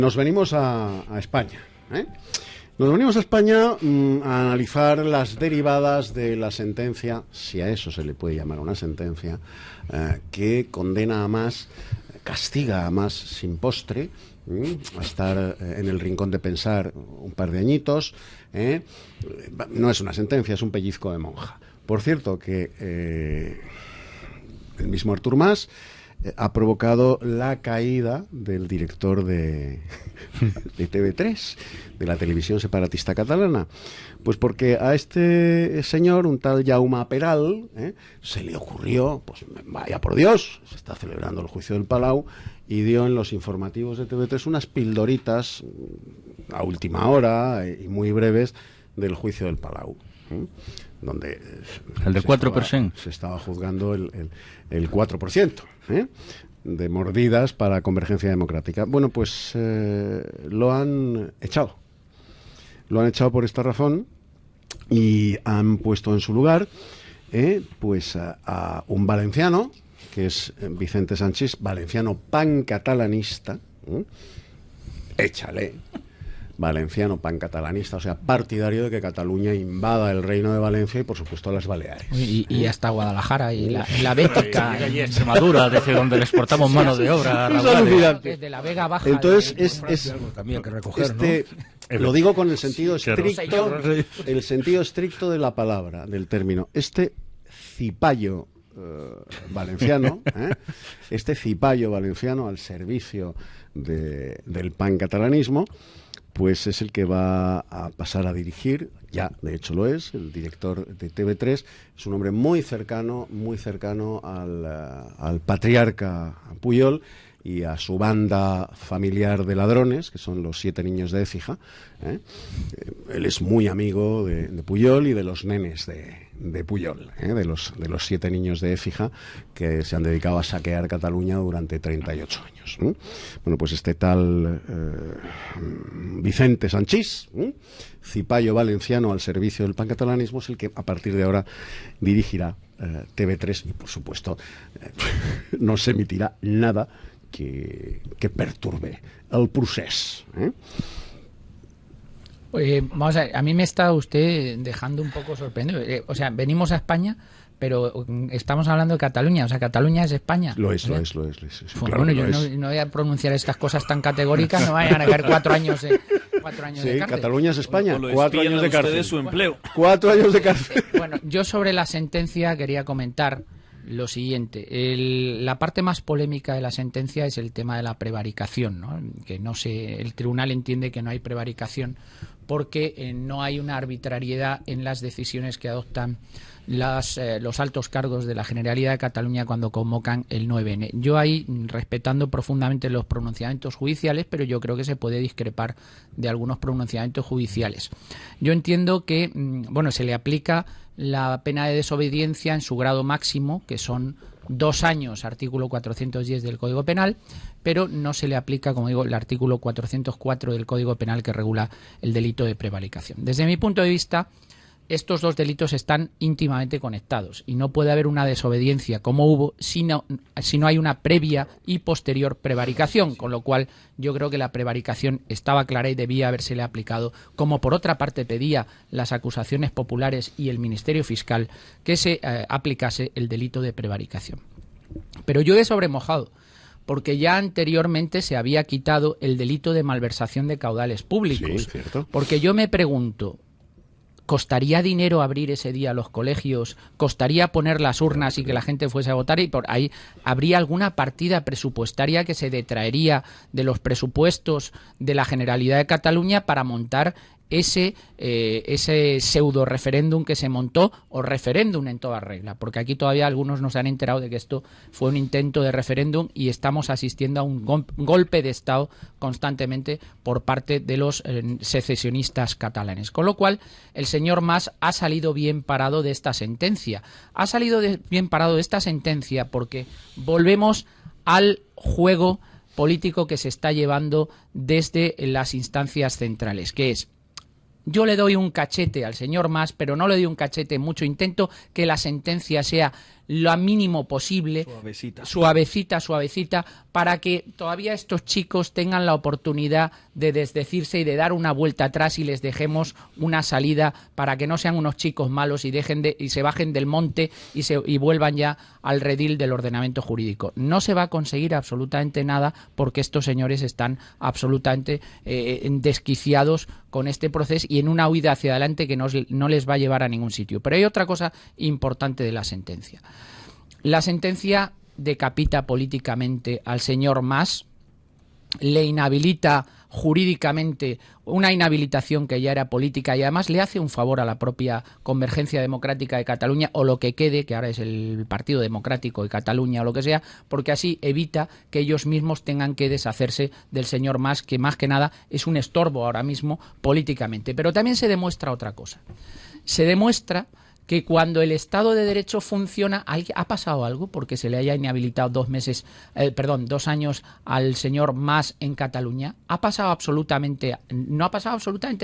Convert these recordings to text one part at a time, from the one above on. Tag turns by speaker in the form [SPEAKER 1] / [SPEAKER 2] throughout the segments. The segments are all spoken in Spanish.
[SPEAKER 1] Nos venimos a España, ¿eh? Nos venimos a España a analizar las derivadas de la sentencia, si a eso se le puede llamar una sentencia, que condena a más, castiga a más sin postre, a estar en el rincón de pensar un par de añitos. No es una sentencia, es un pellizco de monja. Por cierto, que el mismo Artur Mas ha provocado la caída del director de TV3, de la televisión separatista catalana. Pues porque a este señor, un tal Jaume Peral, se le ocurrió, pues vaya por Dios, se está celebrando el juicio del Palau, y dio en los informativos de TV3 unas pildoritas a última hora y muy breves del juicio del Palau, donde
[SPEAKER 2] el de 4%.
[SPEAKER 1] Se estaba juzgando el 4%, de mordidas para Convergencia Democrática. Bueno, pues lo han echado. Lo han echado por esta razón y han puesto en su lugar pues a un valenciano, que es Vicente Sanchis, valenciano pancatalanista. Échale. Valenciano pancatalanista, o sea, partidario de que Cataluña invada el Reino de Valencia y, por supuesto, las Baleares.
[SPEAKER 3] Y hasta Guadalajara y la Bética.
[SPEAKER 2] Y Extremadura, desde donde le exportamos mano de obra.
[SPEAKER 3] Desde la Vega Baja.
[SPEAKER 1] Entonces, es
[SPEAKER 4] también que recoger, ¿no?
[SPEAKER 1] Lo digo con el sentido estricto de la palabra, del término. Este cipayo valenciano, este cipayo valenciano al servicio del pancatalanismo, pues es el que va a pasar a dirigir, ya de hecho lo es, el director de TV3, es un hombre muy cercano al patriarca Pujol y a su banda familiar de ladrones, que son los 7 niños de Écija. Él es muy amigo de Pujol y de los nenes de Pujol, de los 7 niños de Écija que se han dedicado a saquear Cataluña durante 38 años. Bueno, pues este tal Vicente Sanchis, cipayo valenciano al servicio del pancatalanismo, es el que a partir de ahora dirigirá TV3 y, por supuesto, no se emitirá nada que perturbe el procés.
[SPEAKER 3] Vamos a ver, a mí me está usted dejando un poco sorprendido. O sea, venimos a España, pero estamos hablando de Cataluña. O sea, Cataluña es España.
[SPEAKER 1] Lo es.
[SPEAKER 3] Pues
[SPEAKER 1] Claro,
[SPEAKER 3] bueno, yo no voy a pronunciar estas cosas tan categóricas, no vayan a caer 4 años de cárcel.
[SPEAKER 1] Cataluña es España. 4 años de cárcel.
[SPEAKER 2] Su empleo.
[SPEAKER 1] 4 años de cárcel.
[SPEAKER 3] Bueno, yo sobre la sentencia quería comentar lo siguiente. La parte más polémica de la sentencia es el tema de la prevaricación, ¿no? Que no sé, el tribunal entiende que no hay prevaricación porque no hay una arbitrariedad en las decisiones que adoptan los altos cargos de la Generalidad de Cataluña cuando convocan el 9N. Yo ahí, respetando profundamente los pronunciamientos judiciales, pero yo creo que se puede discrepar de algunos pronunciamientos judiciales. Yo entiendo que, se le aplica la pena de desobediencia en su grado máximo, que son 2 años, artículo 410 del Código Penal, pero no se le aplica, como digo, el artículo 404 del Código Penal que regula el delito de prevaricación. Desde mi punto de vista, estos 2 delitos están íntimamente conectados y no puede haber una desobediencia como hubo si no hay una previa y posterior prevaricación, con lo cual yo creo que la prevaricación estaba clara y debía habérsele aplicado, como por otra parte pedía las acusaciones populares y el Ministerio Fiscal, que se aplicase el delito de prevaricación. Pero yo he sobremojado, porque ya anteriormente se había quitado el delito de malversación de caudales públicos.
[SPEAKER 1] Sí, cierto.
[SPEAKER 3] Porque yo me pregunto, ¿costaría dinero abrir ese día los colegios? ¿Costaría poner las urnas y que la gente fuese a votar? Y por ahí habría alguna partida presupuestaria que se detraería de los presupuestos de la Generalidad de Cataluña para montar ese pseudo referéndum que se montó, o referéndum en toda regla, porque aquí todavía algunos no se han enterado de que esto fue un intento de referéndum y estamos asistiendo a un golpe de Estado constantemente por parte de los secesionistas catalanes. Con lo cual, el señor Mas ha salido bien parado de esta sentencia. Ha salido bien parado de esta sentencia porque volvemos al juego político que se está llevando desde las instancias centrales, que es: yo le doy un cachete al señor Mas, pero no le doy un cachete mucho, intento que la sentencia sea lo mínimo posible, suavecita, para que todavía estos chicos tengan la oportunidad de desdecirse y de dar una vuelta atrás y les dejemos una salida para que no sean unos chicos malos y se bajen del monte y vuelvan ya al redil del ordenamiento jurídico. No se va a conseguir absolutamente nada porque estos señores están absolutamente desquiciados con este proceso y en una huida hacia adelante que no les va a llevar a ningún sitio. Pero hay otra cosa importante de la sentencia. La sentencia decapita políticamente al señor Mas, le inhabilita jurídicamente, una inhabilitación que ya era política, y además le hace un favor a la propia Convergencia Democrática de Cataluña, o lo que quede, que ahora es el Partido Democrático de Cataluña o lo que sea, porque así evita que ellos mismos tengan que deshacerse del señor Mas, que más que nada es un estorbo ahora mismo políticamente. Pero también se demuestra otra cosa. Se demuestra que cuando el Estado de Derecho funciona, ¿ha pasado algo porque se le haya inhabilitado 2 años al señor Mas en Cataluña? No ha pasado absolutamente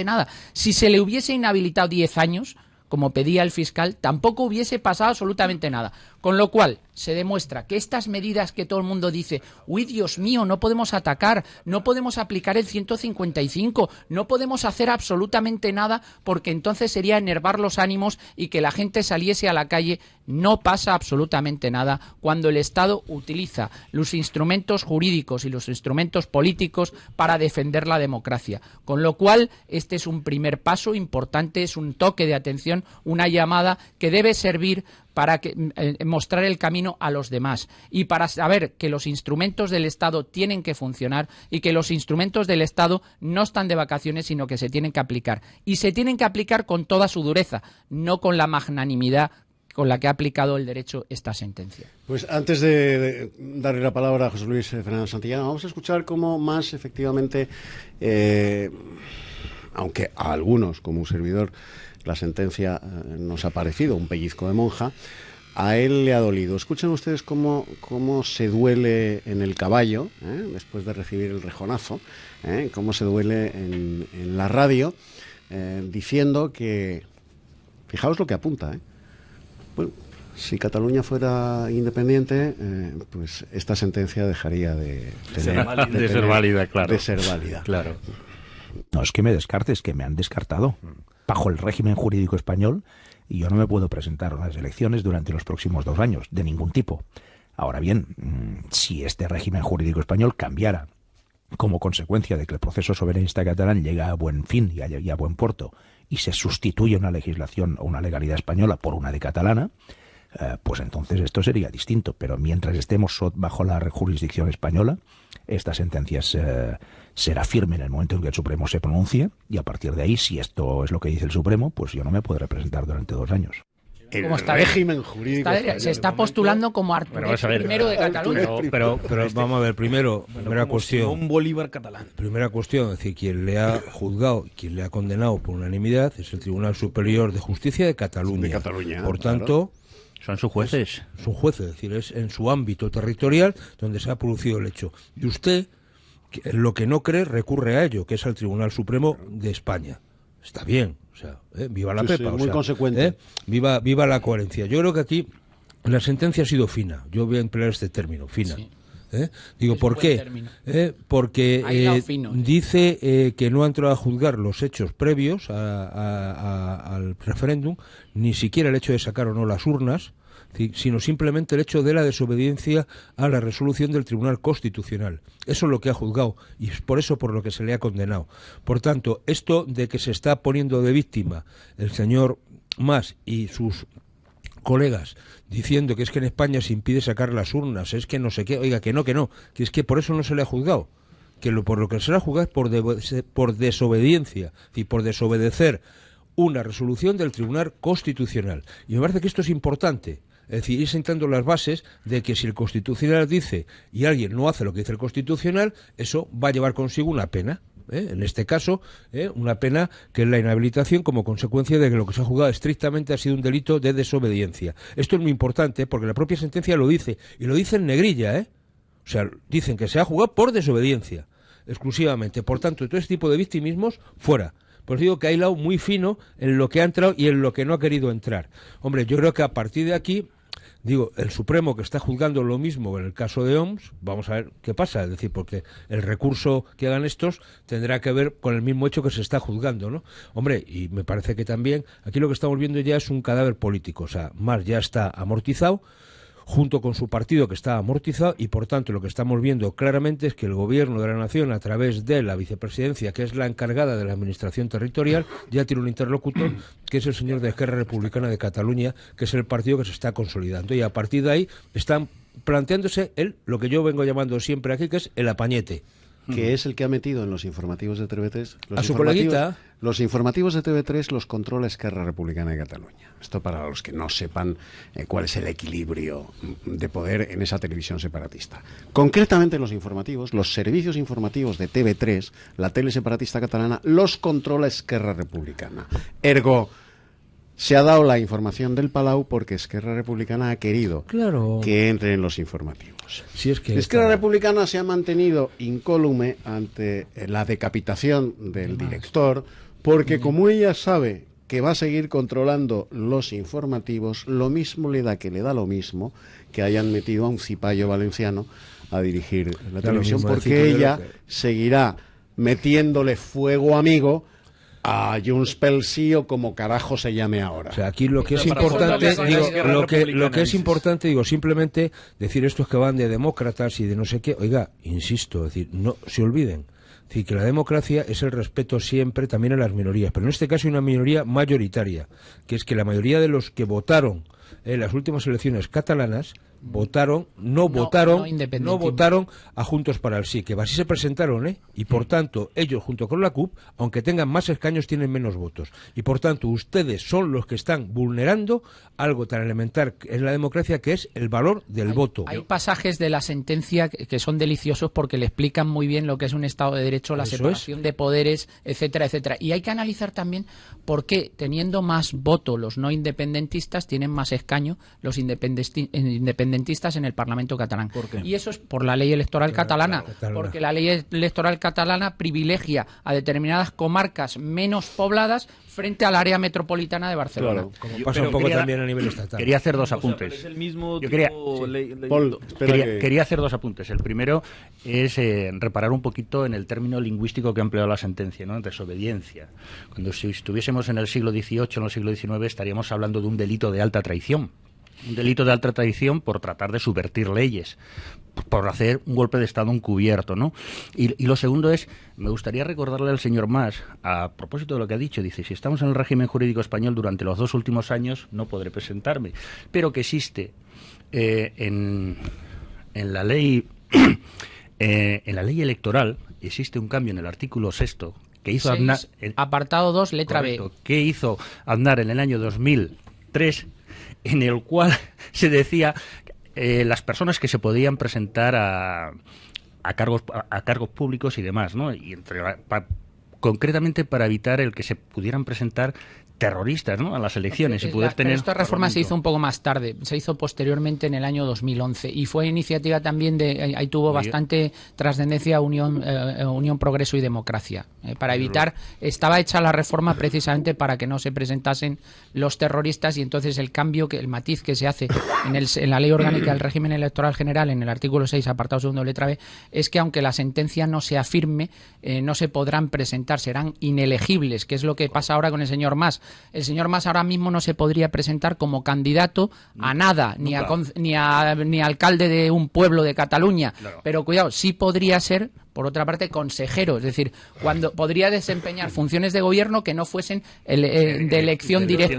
[SPEAKER 3] nada. Si se le hubiese inhabilitado 10 años, como pedía el fiscal, tampoco hubiese pasado absolutamente nada. Con lo cual, se demuestra que estas medidas que todo el mundo dice, uy, Dios mío, no podemos atacar, no podemos aplicar el 155, no podemos hacer absolutamente nada porque entonces sería enervar los ánimos y que la gente saliese a la calle. No pasa absolutamente nada cuando el Estado utiliza los instrumentos jurídicos y los instrumentos políticos para defender la democracia. Con lo cual, este es un primer paso importante, es un toque de atención, una llamada que debe servir para mostrar el camino a los demás y para saber que los instrumentos del Estado tienen que funcionar y que los instrumentos del Estado no están de vacaciones, sino que se tienen que aplicar. Y se tienen que aplicar con toda su dureza, no con la magnanimidad con la que ha aplicado el derecho esta sentencia.
[SPEAKER 1] Pues antes de darle la palabra a José Luis Fernández Santillana, vamos a escuchar cómo Mas efectivamente, aunque a algunos, como un servidor, la sentencia nos ha parecido un pellizco de monja, a él le ha dolido. Escuchen ustedes cómo se duele en el caballo, después de recibir el rejonazo, cómo se duele en la radio, diciendo que, fijaos lo que apunta, bueno, si Cataluña fuera independiente, pues esta sentencia dejaría de ser válida, claro.
[SPEAKER 5] No es que me descartes, que me han descartado. Bajo el régimen jurídico español, y yo no me puedo presentar a las elecciones durante los próximos 2 años, de ningún tipo. Ahora bien, si este régimen jurídico español cambiara como consecuencia de que el proceso soberanista catalán llega a buen fin y a buen puerto, y se sustituye una legislación o una legalidad española por una de catalana, pues entonces esto sería distinto. Pero mientras estemos bajo la jurisdicción española, esta sentencia será firme en el momento en que el Supremo se pronuncie, y a partir de ahí, si esto es lo que dice el Supremo, pues yo no me podré presentar durante 2 años.
[SPEAKER 1] El régimen jurídico
[SPEAKER 3] se está postulando como Arturo primero de Cataluña.
[SPEAKER 6] Pero vamos a ver, primera cuestión. Un Bolívar catalán. Primera cuestión, es decir, quien le ha juzgado, quien le ha condenado por unanimidad es el Tribunal Superior de Justicia de Cataluña. Por tanto,
[SPEAKER 2] son sus jueces.
[SPEAKER 6] Son jueces, es decir, es en su ámbito territorial donde se ha producido el hecho. Y usted, lo que no cree, recurre a ello, que es al Tribunal Supremo de España. Está bien, o sea, viva la Pepa.
[SPEAKER 1] Muy consecuente.
[SPEAKER 6] Viva la coherencia. Yo creo que aquí la sentencia ha sido fina. Yo voy a emplear este término, fina. Sí. Digo, ¿por qué? Porque dice que no ha entrado a juzgar los hechos previos al referéndum, ni siquiera el hecho de sacar o no las urnas, sino simplemente el hecho de la desobediencia a la resolución del Tribunal Constitucional. Eso es lo que ha juzgado y es por eso por lo que se le ha condenado. Por tanto, esto de que se está poniendo de víctima el señor Mas y sus colegas diciendo que es que en España se impide sacar las urnas, es que no sé qué, oiga, que no, que es que por eso no se le ha juzgado, por lo que se le ha juzgado es por desobediencia, es decir, por desobedecer una resolución del Tribunal Constitucional. Y me parece que esto es importante. Es decir, ir sentando las bases de que si el Constitucional dice y alguien no hace lo que dice el Constitucional, eso va a llevar consigo una pena. En este caso, una pena que es la inhabilitación como consecuencia de que lo que se ha juzgado estrictamente ha sido un delito de desobediencia. Esto es muy importante porque la propia sentencia lo dice, y lo dice en negrilla, O sea, dicen que se ha juzgado por desobediencia, exclusivamente. Por tanto, todo este tipo de victimismos, fuera. Pues digo que hay lado muy fino en lo que ha entrado y en lo que no ha querido entrar. Hombre, yo creo que a partir de aquí digo, el Supremo que está juzgando lo mismo en el caso de OMS, vamos a ver qué pasa, es decir, porque el recurso que hagan estos tendrá que ver con el mismo hecho que se está juzgando, ¿no? Hombre, y me parece que también aquí lo que estamos viendo ya es un cadáver político, o sea, Mas ya está amortizado, junto con su partido que está amortizado, y por tanto lo que estamos viendo claramente es que el gobierno de la nación, a través de la vicepresidencia, que es la encargada de la administración territorial, ya tiene un interlocutor que es el señor de Esquerra Republicana de Cataluña, que es el partido que se está consolidando, y a partir de ahí están planteándose lo que yo vengo llamando siempre aquí, que es el apañete.
[SPEAKER 1] Que es el que ha metido en los informativos de TV3.
[SPEAKER 6] A su coleguita.
[SPEAKER 1] Los informativos de TV3 los controla Esquerra Republicana de Cataluña. Esto para los que no sepan cuál es el equilibrio de poder en esa televisión separatista. Concretamente los informativos, los servicios informativos de TV3, la tele separatista catalana, los controla Esquerra Republicana. Ergo, se ha dado la información del Palau porque Esquerra Republicana ha querido que entre en los informativos.
[SPEAKER 6] Si es que
[SPEAKER 1] Esquerra Republicana se ha mantenido incólume ante la decapitación del director, porque como ella sabe que va a seguir controlando los informativos, lo mismo le da lo mismo que hayan metido a un cipayo valenciano a dirigir la televisión, porque ella seguirá metiéndole fuego amigo a Junts pel Sí o como carajo se llame ahora.
[SPEAKER 6] O sea, aquí lo que es importante, lo que es importante, simplemente decir estos que van de demócratas y de no sé qué, oiga, insisto, es decir, no se olviden. Es decir, que la democracia es el respeto siempre también a las minorías, pero en este caso hay una minoría mayoritaria, que es que la mayoría de los que votaron en las últimas elecciones catalanas no votaron a Juntos para el Sí, que así se presentaron, y por tanto ellos junto con la CUP, aunque tengan más escaños, tienen menos votos, y por tanto ustedes son los que están vulnerando algo tan elemental en la democracia, que es el valor del voto.
[SPEAKER 3] Hay pasajes de la sentencia que son deliciosos porque le explican muy bien lo que es un Estado de Derecho, la separación de poderes, etcétera, etcétera. Y hay que analizar también por qué, teniendo más voto los no independentistas, tienen más escaño los independentistas en el Parlamento catalán. Y eso es por la ley electoral catalana, porque la ley electoral catalana privilegia a determinadas comarcas menos pobladas frente al área metropolitana de Barcelona.
[SPEAKER 6] Claro, como pasa un poco también a nivel estatal.
[SPEAKER 2] Quería hacer dos apuntes.
[SPEAKER 7] Es el mismo
[SPEAKER 2] quería hacer dos apuntes. El primero es reparar un poquito en el término lingüístico que ha empleado la sentencia, ¿no? Desobediencia. Cuando si estuviésemos en el siglo XVIII, en el siglo XIX, estaríamos hablando de un delito de alta traición. Un delito de alta traición por tratar de subvertir leyes, por hacer un golpe de Estado encubierto, ¿no? Y lo segundo es, me gustaría recordarle al señor Mas, a propósito de lo que ha dicho, dice, si estamos en el régimen jurídico español durante los 2 últimos años, no podré presentarme, pero que existe en la ley electoral, existe un cambio en el artículo 6 que hizo Aznar,
[SPEAKER 3] apartado 2, letra
[SPEAKER 2] correcto, B, que hizo Aznar en el año 2003, en el cual se decía las personas que se podían presentar a cargos públicos y demás, ¿no? Y concretamente para evitar el que se pudieran presentar terroristas, ¿no?, a las elecciones y poder tener...
[SPEAKER 3] Esta reforma se hizo un poco más tarde, se hizo posteriormente en el año 2011 y fue iniciativa también ahí tuvo bastante trascendencia Unión Progreso y Democracia, para evitar, estaba hecha la reforma precisamente para que no se presentasen los terroristas, y entonces el matiz que se hace en la Ley Orgánica del Régimen Electoral General, en el artículo 6, apartado segundo, letra B, es que aunque la sentencia no sea firme, no se podrán presentar, serán inelegibles, que es lo que pasa ahora con el señor Mas. El señor Mas ahora mismo no se podría presentar como candidato a nada, ni alcalde de un pueblo de Cataluña, claro. Pero cuidado, sí podría ser, por otra parte, consejero, es decir, cuando podría desempeñar funciones de gobierno que no fuesen de elección directa.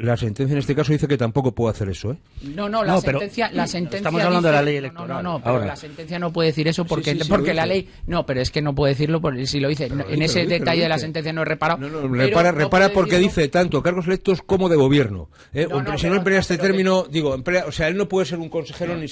[SPEAKER 6] La sentencia en este caso dice que tampoco puede hacer eso, ¿eh?
[SPEAKER 3] La sentencia
[SPEAKER 2] estamos hablando de la ley electoral.
[SPEAKER 3] Pero la sentencia no puede decir eso porque la ley... No, pero es que no puede decirlo porque si lo dice. En ese detalle de la sentencia no he reparado.
[SPEAKER 6] Repara porque dice tanto cargos electos como de gobierno. Si no emplea este término, o sea, él no puede ser un consejero ni...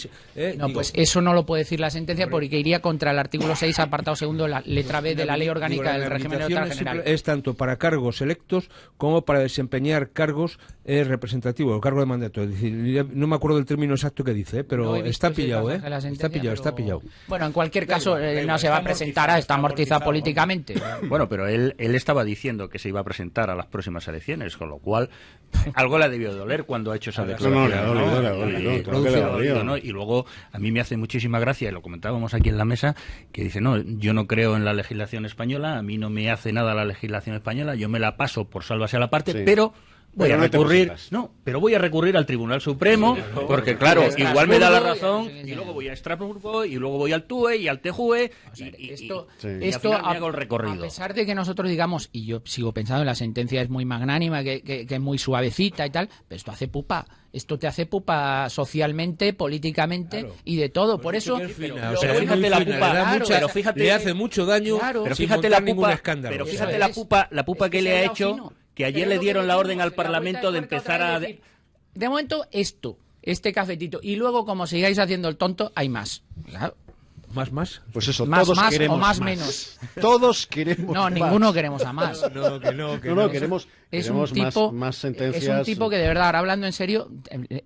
[SPEAKER 3] pues eso no lo puede decir la sentencia porque iría contra el artículo 6, apartado segundo, la letra B de la Ley Orgánica del Régimen Electoral General.
[SPEAKER 6] Es tanto para cargos electos como para desempeñar cargos representativos, o cargo de mandato. Es decir, no me acuerdo del término exacto que dice, pero está pillado, está pillado.
[SPEAKER 3] Bueno, en cualquier caso, no se va a presentar, está amortizado políticamente.
[SPEAKER 2] Bueno, pero él estaba diciendo que se iba a presentar a las próximas elecciones, con lo cual algo le ha debido doler cuando ha hecho esa declaración. Y luego a mí me hace muchísima gracia, y lo comentábamos aquí en la mesa, que dice, no, yo no creo en la legislación española, a mí no me hace nada la legislación española, yo me la paso por sálvase a la parte, pero voy a recurrir, voy a recurrir al Tribunal Supremo, porque claro, igual me da la razón, y luego voy a Estrasburgo, y luego voy al TUE y al TJUE,
[SPEAKER 3] esto hago el recorrido. A pesar de que nosotros digamos, y yo sigo pensando en la sentencia es muy magnánima, que es muy suavecita y tal, pero esto hace pupa. Esto te hace pupa socialmente, políticamente y de todo. Por eso,
[SPEAKER 2] fíjate la pupa,
[SPEAKER 6] le hace mucho daño,
[SPEAKER 2] pero fíjate la pupa, pero fíjate la pupa que le ha hecho, que ayer le dieron la orden al Parlamento de empezar a...
[SPEAKER 3] De momento este cafetito, y luego como sigáis haciendo el tonto, hay más. Claro.
[SPEAKER 6] ¿Más?
[SPEAKER 1] Pues eso,
[SPEAKER 3] más,
[SPEAKER 1] todos
[SPEAKER 3] más
[SPEAKER 1] queremos
[SPEAKER 3] o más menos.
[SPEAKER 1] Todos queremos
[SPEAKER 3] No,
[SPEAKER 1] más.
[SPEAKER 3] ninguno queremos a más.
[SPEAKER 1] Queremos más sentencias.
[SPEAKER 3] Es un tipo que, de verdad, ahora hablando en serio,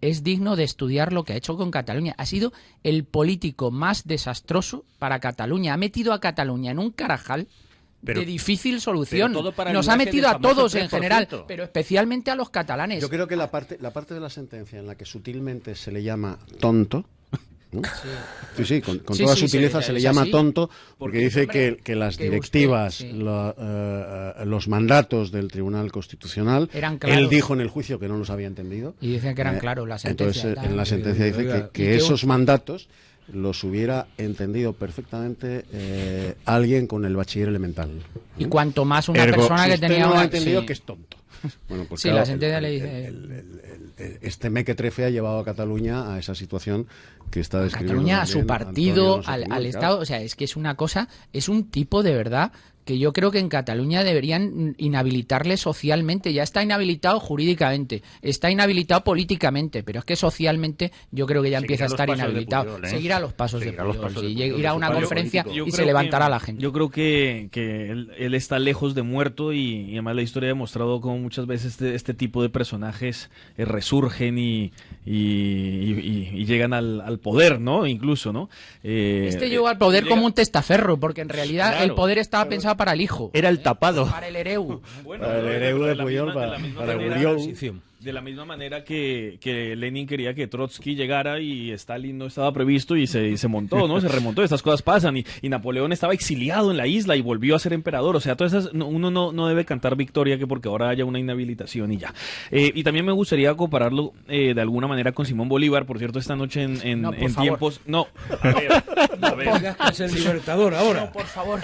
[SPEAKER 3] es digno de estudiar lo que ha hecho con Cataluña. Ha sido el político más desastroso para Cataluña. Ha metido a Cataluña en un carajal de difícil solución. Nos ha metido a todos en general, pero especialmente a los catalanes.
[SPEAKER 1] Yo creo que la parte de la sentencia en la que sutilmente se le llama tonto, ¿no? Sí, con toda sutileza se le llama tonto, porque dice que las directivas, los mandatos del Tribunal Constitucional,
[SPEAKER 3] eran claros.
[SPEAKER 1] Él dijo en el juicio que no los había entendido.
[SPEAKER 3] Y dicen que eran claros la sentencia.
[SPEAKER 1] Entonces, en la sentencia dice que esos mandatos los hubiera entendido perfectamente alguien con el bachiller elemental, ¿no?
[SPEAKER 3] Y cuanto más una persona que tenía...
[SPEAKER 1] no ha entendido que es tonto. Bueno, pues
[SPEAKER 3] claro, la sentencia le dice...
[SPEAKER 1] Este mequetrefe ha llevado a Cataluña a esa situación que está describiendo.
[SPEAKER 3] Cataluña, a su partido, al Estado, o sea, es que es una cosa, es un tipo de verdad que yo creo que en Cataluña deberían inhabilitarle socialmente. Ya está inhabilitado jurídicamente, está inhabilitado políticamente, pero es que socialmente yo creo que ya empieza a estar inhabilitado. Seguirá los pasos de Puyol, ir a una conferencia y se levantará la gente.
[SPEAKER 7] Yo creo que él está lejos de muerto, y además la historia ha demostrado cómo muchas veces este tipo de personajes resurgen y llegan al poder, ¿no? Incluso, ¿no?
[SPEAKER 3] Llegó al poder como un testaferro, porque en realidad el poder estaba pensado para el hijo.
[SPEAKER 2] Era el tapado.
[SPEAKER 3] Para el hereu.
[SPEAKER 7] Bueno,
[SPEAKER 1] para el hereu de Puyol, para Guriol.
[SPEAKER 7] De la misma manera que Lenin quería que Trotsky llegara y Stalin no estaba previsto y se montó, ¿no? Se remontó, estas cosas pasan, y Napoleón estaba exiliado en la isla y volvió a ser emperador. O sea, todas esas, uno no debe cantar victoria que porque ahora haya una inhabilitación y ya. Y también me gustaría compararlo de alguna manera con Simón Bolívar. Por cierto, esta noche en tiempos... No, a ver.
[SPEAKER 6] Es el libertador ahora.
[SPEAKER 3] No, por favor.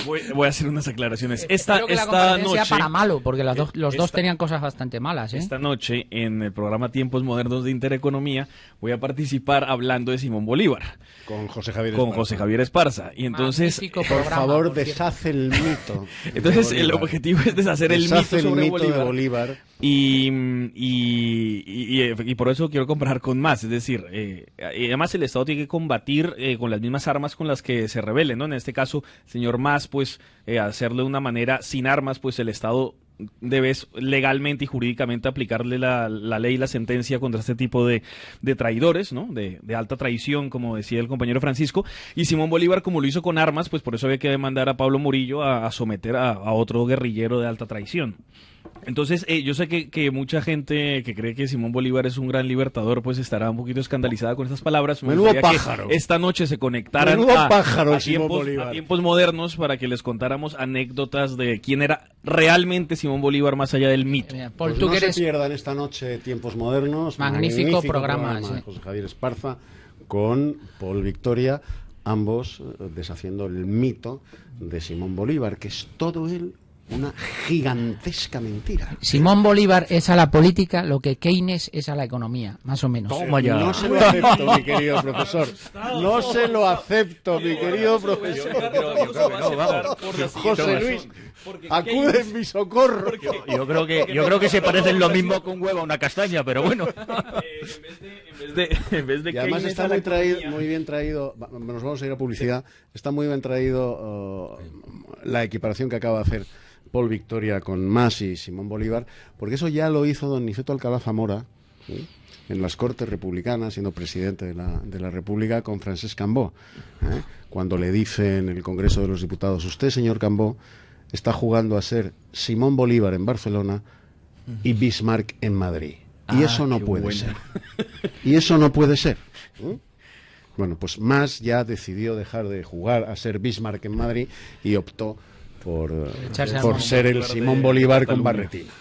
[SPEAKER 7] Voy a hacer unas aclaraciones.
[SPEAKER 3] Espero que la comparación sea para malo, porque los dos tenían cosas bastante malas, ¿eh?
[SPEAKER 7] Esta noche, en el programa Tiempos Modernos de Intereconomía, voy a participar hablando de Simón Bolívar.
[SPEAKER 1] Con José Javier
[SPEAKER 7] Esparza. Y entonces,
[SPEAKER 1] por favor, deshace el mito.
[SPEAKER 7] Entonces, el objetivo es deshacer el mito sobre
[SPEAKER 1] Bolívar.
[SPEAKER 7] Y por eso quiero comparar con más. Es decir, además el Estado tiene que combatir con las mismas armas con las que se rebelen, ¿no? En este caso, señor Mas, pues, hacerlo de una manera sin armas, pues el Estado debes legalmente y jurídicamente aplicarle la ley y la sentencia contra este tipo de traidores, ¿no? De alta traición, como decía el compañero Francisco. Y Simón Bolívar, como lo hizo con armas, pues por eso había que demandar a Pablo Murillo a someter a otro guerrillero de alta traición. Entonces, yo sé que mucha gente que cree que Simón Bolívar es un gran libertador, pues estará un poquito escandalizada con estas palabras.
[SPEAKER 1] Menudo pájaro.
[SPEAKER 7] Que esta noche se conectaran a tiempos modernos para que les contáramos anécdotas de quién era realmente Simón Bolívar más allá del mito.
[SPEAKER 3] Paul,
[SPEAKER 1] pues
[SPEAKER 3] tú
[SPEAKER 1] no
[SPEAKER 3] que eres...
[SPEAKER 1] se pierdan esta noche Tiempos Modernos.
[SPEAKER 3] Magnífico programa
[SPEAKER 1] de José Javier Esparza con Paul Victoria, ambos deshaciendo el mito de Simón Bolívar, que es todo él una gigantesca mentira.
[SPEAKER 3] Simón Bolívar es a la política lo que Keynes es a la economía, más o menos.
[SPEAKER 2] Toma ya.
[SPEAKER 1] No se lo acepto, mi querido profesor. No se lo acepto, mi querido profesor.
[SPEAKER 2] Yo creo que no, vamos.
[SPEAKER 1] José Luis, acude en mi socorro.
[SPEAKER 2] Yo creo que se parecen lo mismo que un huevo a una castaña, pero bueno.
[SPEAKER 7] En vez de
[SPEAKER 1] y además
[SPEAKER 7] Keynes
[SPEAKER 1] está muy bien traído, nos vamos a ir a publicidad, está muy bien traído la equiparación que acaba de hacer Paul Victoria con Mas y Simón Bolívar, porque eso ya lo hizo don Niceto Alcalá Zamora, ¿sí?, en las Cortes Republicanas, siendo presidente de la República, con Francesc Cambó, cuando le dice en el Congreso de los Diputados: usted, señor Cambó, está jugando a ser Simón Bolívar en Barcelona y Bismarck en Madrid. Y eso no puede ser. Y eso no puede ser. Bueno, pues Mas ya decidió dejar de jugar a ser Bismarck en Madrid y optó por ser el Simón Bolívar con barretina.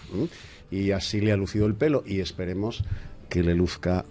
[SPEAKER 1] Y así le ha lucido el pelo y esperemos que le luzca